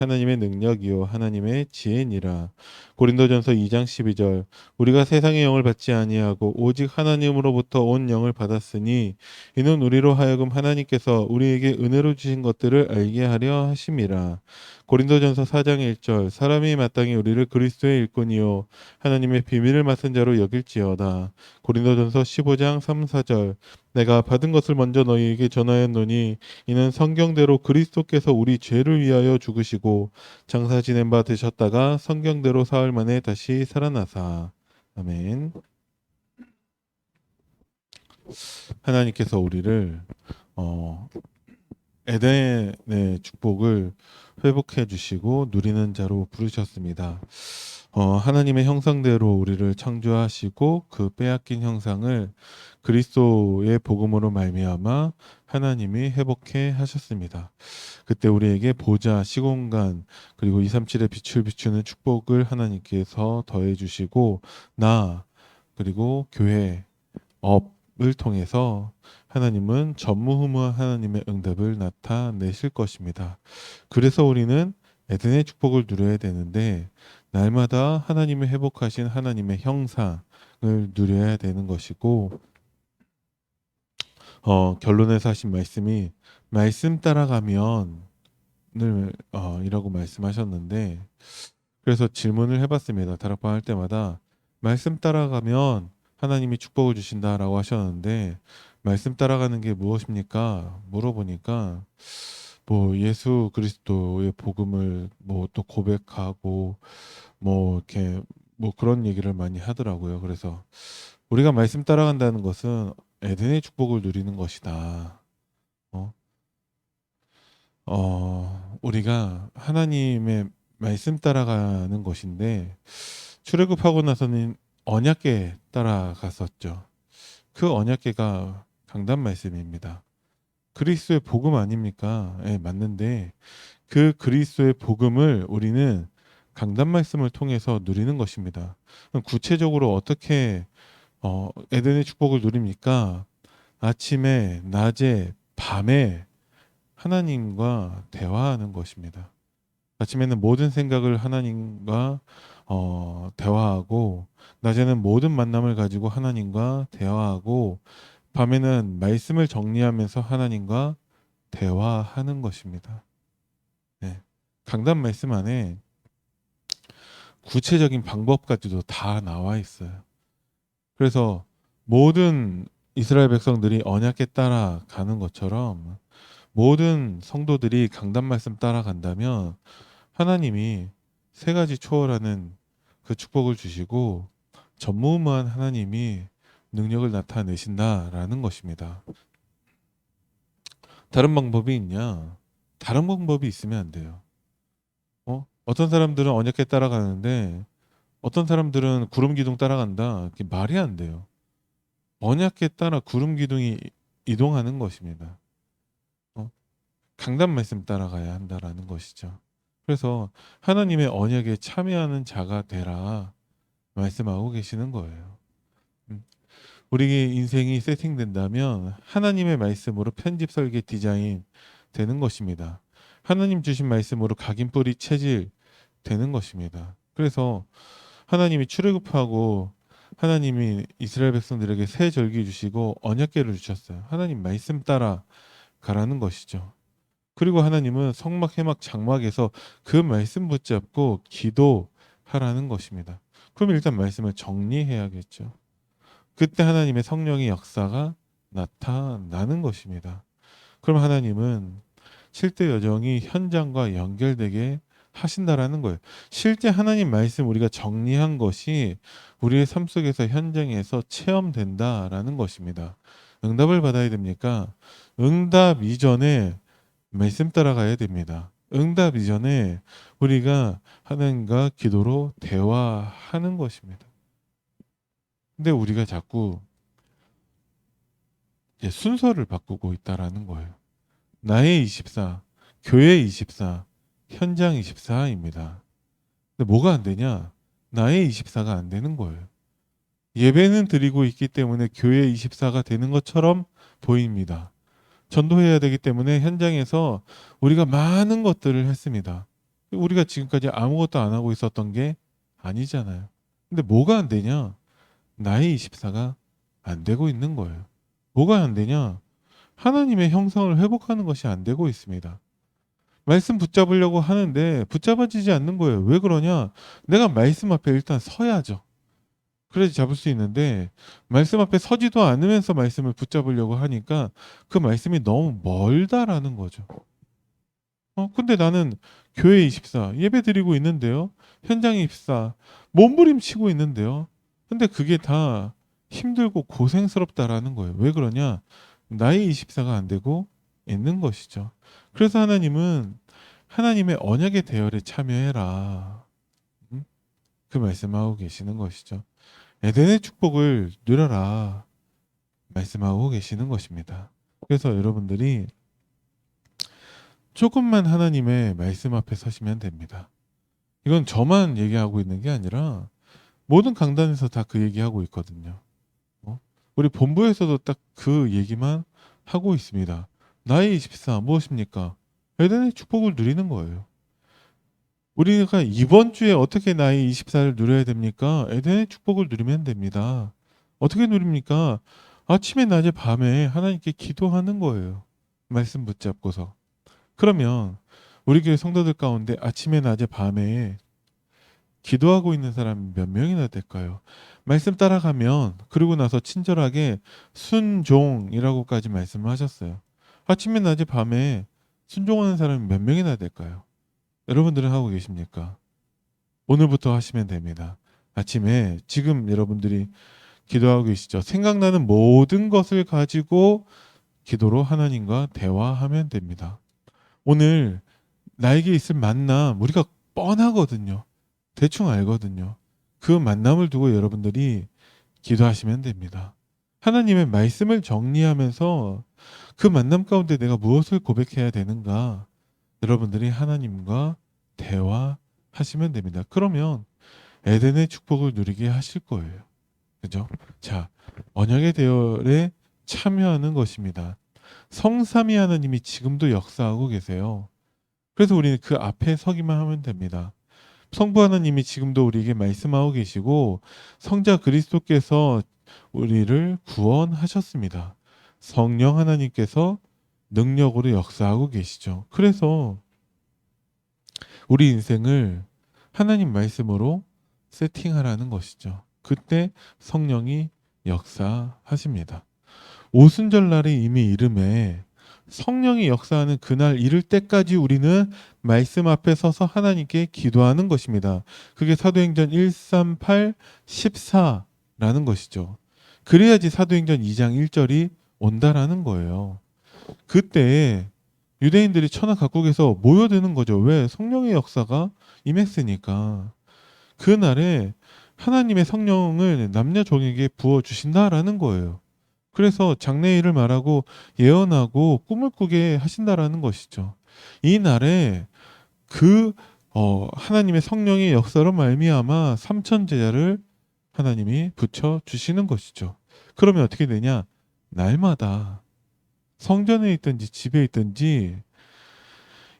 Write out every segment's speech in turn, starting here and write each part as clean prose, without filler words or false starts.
하나님의 능력이요 하나님의 지혜니라. 고린도전서 2장 12절. 우리가 세상의 영을 받지 아니하고 오직 하나님으로부터 온 영을 받았으니 이는 우리로 하여금 하나님께서 우리에게 은혜로 주신 것들을 알게 하려 하심이라. 고린도전서 4장 1절. 사람이 마땅히 우리를 그리스도의 일꾼이요 하나님의 비밀을 맡은 자로 여길지어다. 고린도전서 15장 3, 4절. 내가 받은 것을 먼저 너희에게 전하였노니 이는 성경대로 그리스도께서 우리 죄를 위하여 죽으시고 장사 지낸 바 되셨다가 성경대로 사흘 만에 다시 살아나사. 아멘. 하나님께서 우리를 어, 에덴의 축복을 회복해 주시고 누리는 자로 부르셨습니다. 하나님의 형상대로 우리를 창조하시고 그 빼앗긴 형상을 그리스도의 복음으로 말미암아 하나님이 회복해 하셨습니다. 그때 우리에게 보좌, 시공간, 그리고 237의 빛을 비추는 축복을 하나님께서 더해 주시고 나 그리고 교회, 업을 통해서 하나님은 전무후무한 하나님의 응답을 나타내실 것입니다. 그래서 우리는 에덴의 축복을 누려야 되는데 날마다 하나님의 회복하신 하나님의 형상을 누려야 되는 것이고 결론에서 하신 말씀이 말씀 따라가면 늘 이라고 말씀하셨는데 그래서 질문을 해봤습니다. 다락방 할 때마다 말씀 따라가면 하나님이 축복을 주신다라고 하셨는데 말씀 따라가는 게 무엇입니까? 물어보니까 뭐 예수 그리스도의 복음을 뭐 또 고백하고 뭐 이렇게 뭐 그런 얘기를 많이 하더라고요. 그래서 우리가 말씀 따라간다는 것은 에덴의 축복을 누리는 것이다. 어? 우리가 하나님의 말씀 따라가는 것인데 출애굽하고 나서는 언약궤 따라갔었죠. 그 언약궤가 강단 말씀입니다. 그리스도의 복음 아닙니까? 예, 맞는데 그 그리스도의 복음을 우리는 강단 말씀을 통해서 누리는 것입니다. 그럼 구체적으로 어떻게 에덴의 축복을 누립니까? 아침에, 낮에, 밤에 하나님과 대화하는 것입니다. 아침에는 모든 생각을 하나님과 대화하고 낮에는 모든 만남을 가지고 하나님과 대화하고 밤에는 말씀을 정리하면서 하나님과 대화하는 것입니다. 네. 강단 말씀 안에 구체적인 방법까지도 다 나와 있어요. 그래서 모든 이스라엘 백성들이 언약궤 따라가는 것처럼 모든 성도들이 강단 말씀 따라간다면 하나님이 세 가지 초월하는 그 축복을 주시고 전무후무한 하나님이 능력을 나타내신다라는 것입니다. 다른 방법이 있냐? 다른 방법이 있으면 안 돼요. 어떤 사람들은 언약궤 따라가는데 어떤 사람들은 구름 기둥 따라간다. 그게 말이 안 돼요. 언약궤 따라 구름 기둥이 이동하는 것입니다. 어? 강단 말씀 따라가야 한다라는 것이죠. 그래서 하나님의 언약에 참여하는 자가 되라 말씀하고 계시는 거예요. 음, 우리 인생이 세팅된다면 하나님의 말씀으로 편집 설계 디자인 되는 것입니다. 하나님 주신 말씀으로 각인뿌리 체질 되는 것입니다. 그래서 하나님이 출애굽하고 하나님이 이스라엘 백성들에게 새 절기 주시고 언약궤를 주셨어요. 하나님 말씀 따라 가라는 것이죠. 그리고 하나님은 성막, 회막, 장막에서 그 말씀 붙잡고 기도하라는 것입니다. 그럼 일단 말씀을 정리해야겠죠. 그때 하나님의 성령의 역사가 나타나는 것입니다. 그럼 하나님은 실제 여정이 현장과 연결되게 하신다라는 거예요. 실제 하나님 말씀 우리가 정리한 것이 우리의 삶 속에서 현장에서 체험된다라는 것입니다. 응답을 받아야 됩니까? 응답 이전에 말씀 따라가야 됩니다. 응답 이전에 우리가 하나님과 기도로 대화하는 것입니다. 근데 우리가 자꾸 이제 순서를 바꾸고 있다라는 거예요. 나의 24, 교회 24, 현장 24입니다. 근데 뭐가 안 되냐? 나의 24가 안 되는 거예요. 예배는 드리고 있기 때문에 교회 24가 되는 것처럼 보입니다. 전도해야 되기 때문에 현장에서 우리가 많은 것들을 했습니다. 우리가 지금까지 아무것도 안 하고 있었던 게 아니잖아요. 근데 뭐가 안 되냐? 나의 24가 안 되고 있는 거예요. 뭐가 안 되냐? 하나님의 형상을 회복하는 것이 안 되고 있습니다. 말씀 붙잡으려고 하는데 붙잡아지지 않는 거예요. 왜 그러냐? 내가 말씀 앞에 일단 서야죠. 그래야지 잡을 수 있는데 말씀 앞에 서지도 않으면서 말씀을 붙잡으려고 하니까 그 말씀이 너무 멀다라는 거죠. 근데 나는 교회 24 예배 드리고 있는데요. 현장 24 몸부림치고 있는데요. 근데 그게 다 힘들고 고생스럽다라는 거예요. 왜 그러냐? 나의 24가 안 되고 있는 것이죠. 그래서 하나님은 하나님의 언약의 대열에 참여해라. 그 말씀하고 계시는 것이죠. 에덴의 축복을 누려라. 말씀하고 계시는 것입니다. 그래서 여러분들이 조금만 하나님의 말씀 앞에 서시면 됩니다. 이건 저만 얘기하고 있는 게 아니라 모든 강단에서 다 그 얘기하고 있거든요. 우리 본부에서도 딱 그 얘기만 하고 있습니다. 나의 24 무엇입니까? 에덴의 축복을 누리는 거예요. 우리가 이번 주에 어떻게 나의 24를 누려야 됩니까? 에덴의 축복을 누리면 됩니다. 어떻게 누립니까? 아침에 낮에 밤에 하나님께 기도하는 거예요. 말씀 붙잡고서. 그러면 우리 교회 성도들 가운데 아침에 낮에 밤에 기도하고 있는 사람이 몇 명이나 될까요? 말씀 따라가면 그러고 나서 친절하게 순종이라고까지 말씀을 하셨어요. 아침에 낮에 밤에 순종하는 사람이 몇 명이나 될까요? 여러분들은 하고 계십니까? 오늘부터 하시면 됩니다. 아침에 지금 여러분들이 기도하고 계시죠? 생각나는 모든 것을 가지고 기도로 하나님과 대화하면 됩니다. 오늘 나에게 있을 만남 우리가 뻔하거든요. 대충 알거든요. 그 만남을 두고 여러분들이 기도하시면 됩니다. 하나님의 말씀을 정리하면서 그 만남 가운데 내가 무엇을 고백해야 되는가 여러분들이 하나님과 대화하시면 됩니다. 그러면 에덴의 축복을 누리게 하실 거예요. 그죠? 자, 언약의 대열에 참여하는 것입니다. 성삼위 하나님이 지금도 역사하고 계세요. 그래서 우리는 그 앞에 서기만 하면 됩니다. 성부 하나님이 지금도 우리에게 말씀하고 계시고 성자 그리스도께서 우리를 구원하셨습니다. 성령 하나님께서 능력으로 역사하고 계시죠. 그래서 우리 인생을 하나님 말씀으로 세팅하라는 것이죠. 그때 성령이 역사하십니다. 오순절날이 이미 이름에 성령이 역사하는 그날 이를 때까지 우리는 말씀 앞에 서서 하나님께 기도하는 것입니다. 그게 사도행전 1, 3, 8, 14라는 것이죠. 그래야지 사도행전 2장 1절이 온다라는 거예요. 그때 유대인들이 천하 각국에서 모여드는 거죠. 왜? 성령의 역사가 임했으니까. 그날에 하나님의 성령을 남녀 종에게 부어주신다라는 거예요. 그래서 장래일을 말하고 예언하고 꿈을 꾸게 하신다라는 것이죠. 이 날에 그 하나님의 성령의 역사로 말미암아 삼천 제자를 하나님이 붙여 주시는 것이죠. 그러면 어떻게 되냐? 날마다 성전에 있든지 집에 있든지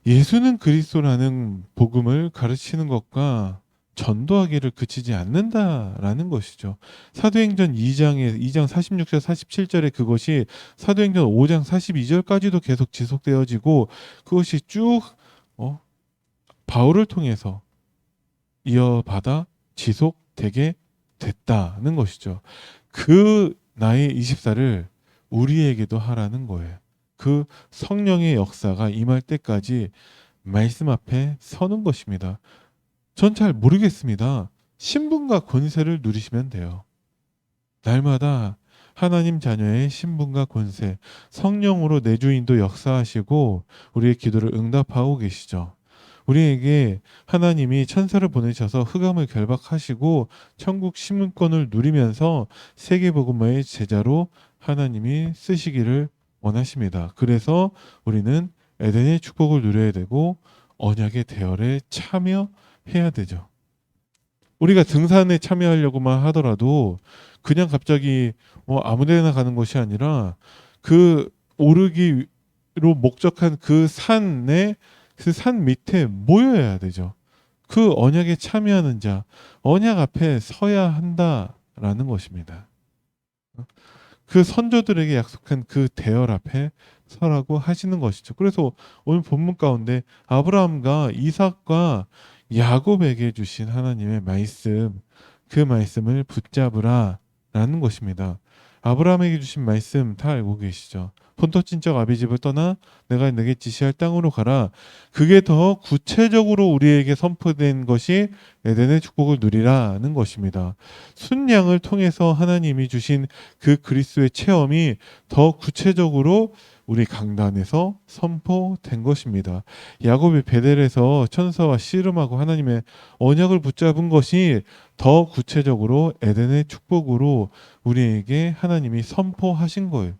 예수는 그리스도라는 복음을 가르치는 것과 전도하기를 그치지 않는다라는 것이죠. 사도행전 2장 46절 47절에 그것이 사도행전 5장 42절까지도 계속 지속되어지고 그것이 쭉 바울을 통해서 이어받아 지속되게 됐다는 것이죠. 그 나의 24를 우리에게도 하라는 거예요. 그 성령의 역사가 임할 때까지 말씀 앞에 서는 것입니다. 전 잘 모르겠습니다. 신분과 권세를 누리시면 돼요. 날마다 하나님 자녀의 신분과 권세, 성령으로 내 주인도 역사하시고 우리의 기도를 응답하고 계시죠. 우리에게 하나님이 천사를 보내셔서 흑암을 결박하시고 천국 시민권을 누리면서 세계복음화의 제자로 하나님이 쓰시기를 원하십니다. 그래서 우리는 에덴의 축복을 누려야 되고 언약의 대열에 참여해야 되죠. 우리가 등산에 참여하려고만 하더라도 그냥 갑자기 아무데나 가는 것이 아니라 그 오르기로 목적한 그 산에 그 산 밑에 모여야 되죠. 그 언약에 참여하는 자, 언약 앞에 서야 한다라는 것입니다. 그 선조들에게 약속한 그 대열 앞에 서라고 하시는 것이죠. 그래서 오늘 본문 가운데 아브라함과 이삭과 야곱에게 주신 하나님의 말씀, 그 말씀을 붙잡으라 라는 것입니다. 아브라함에게 주신 말씀 다 알고 계시죠. 본토 친척 아비 집을 떠나 내가 내게 지시할 땅으로 가라. 그게 더 구체적으로 우리에게 선포된 것이 에덴의 축복을 누리라는 것입니다. 순양을 통해서 하나님이 주신 그 그리스도의 체험이 더 구체적으로 우리 강단에서 선포된 것입니다. 야곱이 베델에서 천사와 씨름하고 하나님의 언약을 붙잡은 것이 더 구체적으로 에덴의 축복으로 우리에게 하나님이 선포하신 거예요.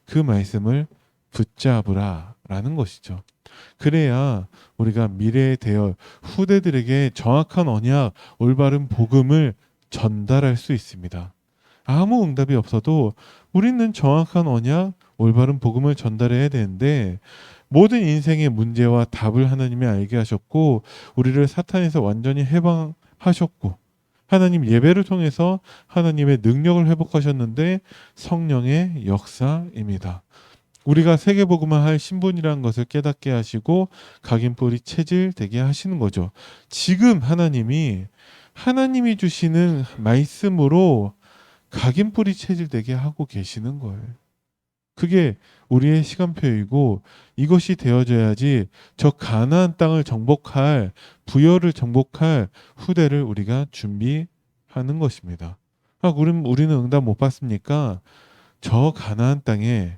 그 말씀을 붙잡으라라는 것이죠. 그래야 우리가 미래의 대열, 후대들에게 정확한 언약, 올바른 복음을 전달할 수 있습니다. 아무 응답이 없어도 우리는 정확한 언약, 올바른 복음을 전달해야 되는데 모든 인생의 문제와 답을 하나님이 알게 하셨고 우리를 사탄에서 완전히 해방하셨고 하나님 예배를 통해서 하나님의 능력을 회복하셨는데 성령의 역사입니다. 우리가 세계복음화 할 신분이라는 것을 깨닫게 하시고 각인뿌리 체질되게 하시는 거죠. 지금 하나님이 주시는 말씀으로 각인뿌리 체질되게 하고 계시는 거예요. 그게 우리의 시간표이고 이것이 되어져야지 저 가나안 땅을 정복할 부여를 정복할 후대를 우리가 준비하는 것입니다. 우리는 응답 못 받습니까? 저 가나안 땅에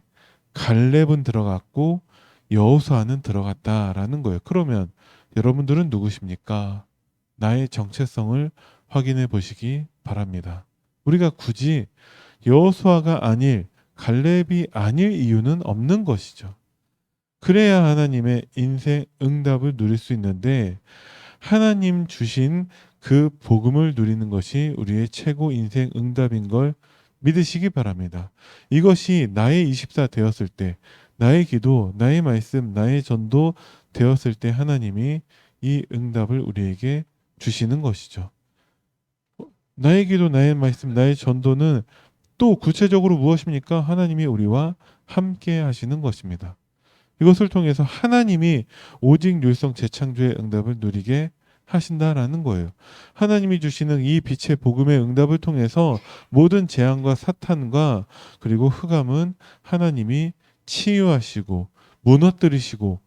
갈렙은 들어갔고 여호수아는 들어갔다라는 거예요. 그러면 여러분들은 누구십니까? 나의 정체성을 확인해 보시기 바랍니다. 우리가 굳이 여호수아가 아닐 갈렙이 아닐 이유는 없는 것이죠. 그래야 하나님의 인생 응답을 누릴 수 있는데 하나님 주신 그 복음을 누리는 것이 우리의 최고 인생 응답인 걸 믿으시기 바랍니다. 이것이 나의 24 되었을 때 나의 기도, 나의 말씀, 나의 전도 되었을 때 하나님이 이 응답을 우리에게 주시는 것이죠. 나의 기도, 나의 말씀, 나의 전도는 또 구체적으로 무엇입니까? 하나님이 우리와 함께 하시는 것입니다. 이것을 통해서 하나님이 오직 율성 재창조의 응답을 누리게 하신다라는 거예요. 하나님이 주시는 이 빛의 복음의 응답을 통해서 모든 재앙과 사탄과 그리고 흑암은 하나님이 치유하시고 무너뜨리시고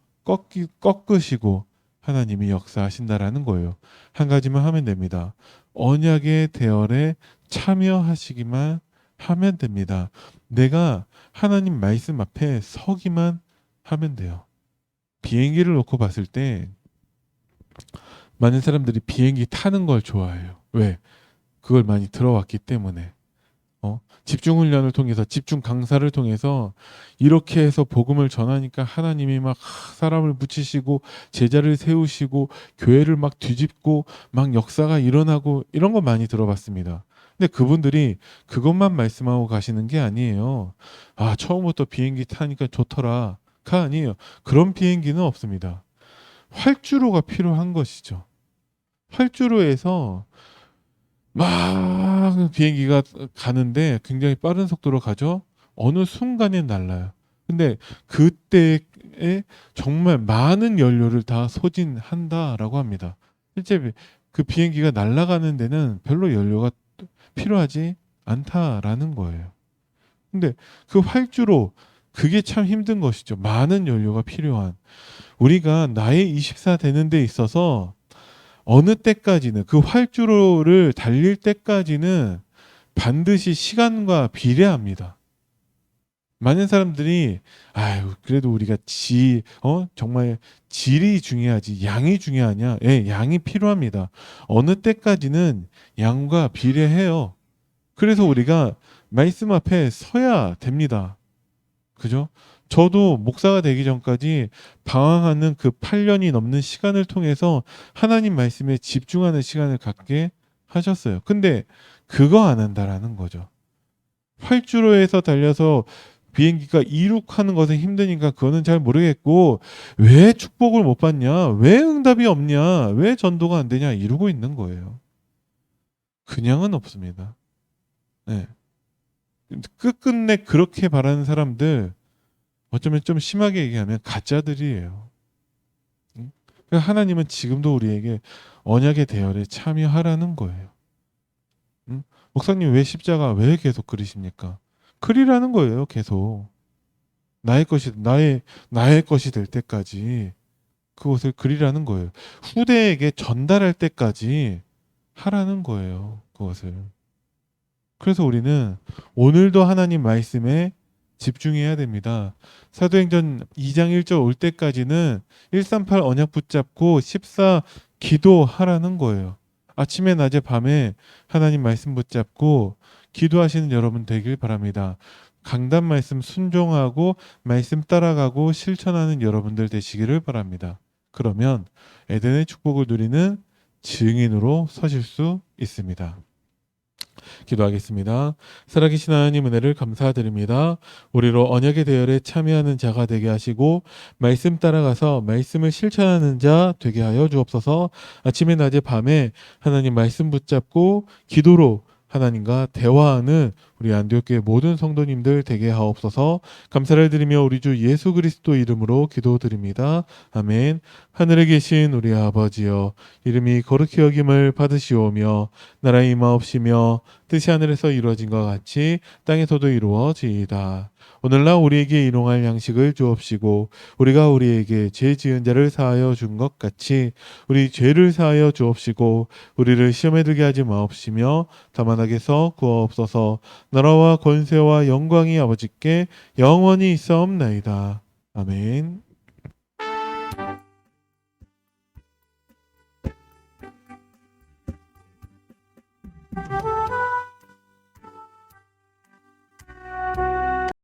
꺾으시고 하나님이 역사하신다라는 거예요. 한 가지만 하면 됩니다. 언약의 대열에 참여하시기만 하면 됩니다. 내가 하나님 말씀 앞에 서기만 하면 돼요. 비행기를 놓고 봤을 때 많은 사람들이 비행기 타는 걸 좋아해요. 왜? 그걸 많이 들어왔기 때문에. 집중훈련을 통해서 집중 강사를 통해서 이렇게 해서 복음을 전하니까 하나님이 막 사람을 붙이시고 제자를 세우시고 교회를 막 뒤집고 막 역사가 일어나고 이런 거 많이 들어봤습니다. 근데 그분들이 그것만 말씀하고 가시는 게 아니에요. 처음부터 비행기 타니까 좋더라가 아니에요. 그런 비행기는 없습니다. 활주로가 필요한 것이죠. 활주로에서 막 비행기가 가는데 굉장히 빠른 속도로 가죠. 어느 순간에 날라요. 근데 그때에 정말 많은 연료를 다 소진한다라고 합니다. 실제 그 비행기가 날아가는 데는 별로 연료가 필요하지 않다라는 거예요. 근데 그 활주로 그게 참 힘든 것이죠. 많은 연료가 필요한. 우리가 나의 24 되는 데 있어서 어느 때까지는 그 활주로를 달릴 때까지는 반드시 시간과 비례합니다. 많은 사람들이 그래도 우리가 정말 질이 중요하지 양이 중요하냐? 예, 양이 필요합니다. 어느 때까지는 양과 비례해요. 그래서 우리가 말씀 앞에 서야 됩니다. 그죠? 저도 목사가 되기 전까지 방황하는 그 8년이 넘는 시간을 통해서 하나님 말씀에 집중하는 시간을 갖게 하셨어요. 근데 그거 안 한다라는 거죠. 활주로에서 달려서 비행기가 이륙하는 것은 힘드니까 그거는 잘 모르겠고 왜 축복을 못 받냐? 왜 응답이 없냐? 왜 전도가 안 되냐? 이러고 있는 거예요. 그냥은 없습니다. 네. 끝끝내 그렇게 바라는 사람들 어쩌면 좀 심하게 얘기하면 가짜들이에요. 응? 그러니까 하나님은 지금도 우리에게 언약의 대열에 참여하라는 거예요. 응? 목사님 왜 십자가 왜 계속 그리십니까? 그리라는 거예요. 계속 나의 것이 될 때까지 그것을 그리라는 거예요. 후대에게 전달할 때까지 하라는 거예요. 그것을. 그래서 우리는 오늘도 하나님 말씀에 집중해야 됩니다. 사도행전 2장 1절 올 때까지는 138 언약 붙잡고 14 기도하라는 거예요. 아침에 낮에 밤에 하나님 말씀 붙잡고 기도하시는 여러분 되길 바랍니다. 강단 말씀 순종하고 말씀 따라가고 실천하는 여러분들 되시기를 바랍니다. 그러면 에덴의 축복을 누리는 증인으로 서실 수 있습니다. 기도하겠습니다. 살아계신 하나님 은혜를 감사드립니다. 우리로 언약의 대열에 참여하는 자가 되게 하시고 말씀 따라가서 말씀을 실천하는 자 되게 하여 주옵소서. 아침에 낮에 밤에 하나님 말씀 붙잡고 기도로 하나님과 대화하는 우리 안디옥교회 모든 성도님들 되게 하옵소서. 감사를 드리며 우리 주 예수 그리스도 이름으로 기도드립니다. 아멘. 하늘에 계신 우리 아버지여, 이름이 거룩히 여김을 받으시오며 나라의 임하옵시며 뜻이 하늘에서 이루어진 것 같이 땅에서도 이루어지이다. 오늘날 우리에게 일용할 양식을 주옵시고 우리가 우리에게 죄 지은 자를 사하여 준 것 같이 우리 죄를 사하여 주옵시고 우리를 시험에 들게 하지 마옵시며 다만 악에서 구하옵소서. 나라와 권세와 영광이 아버지께 영원히 있사옵나이다. 아멘.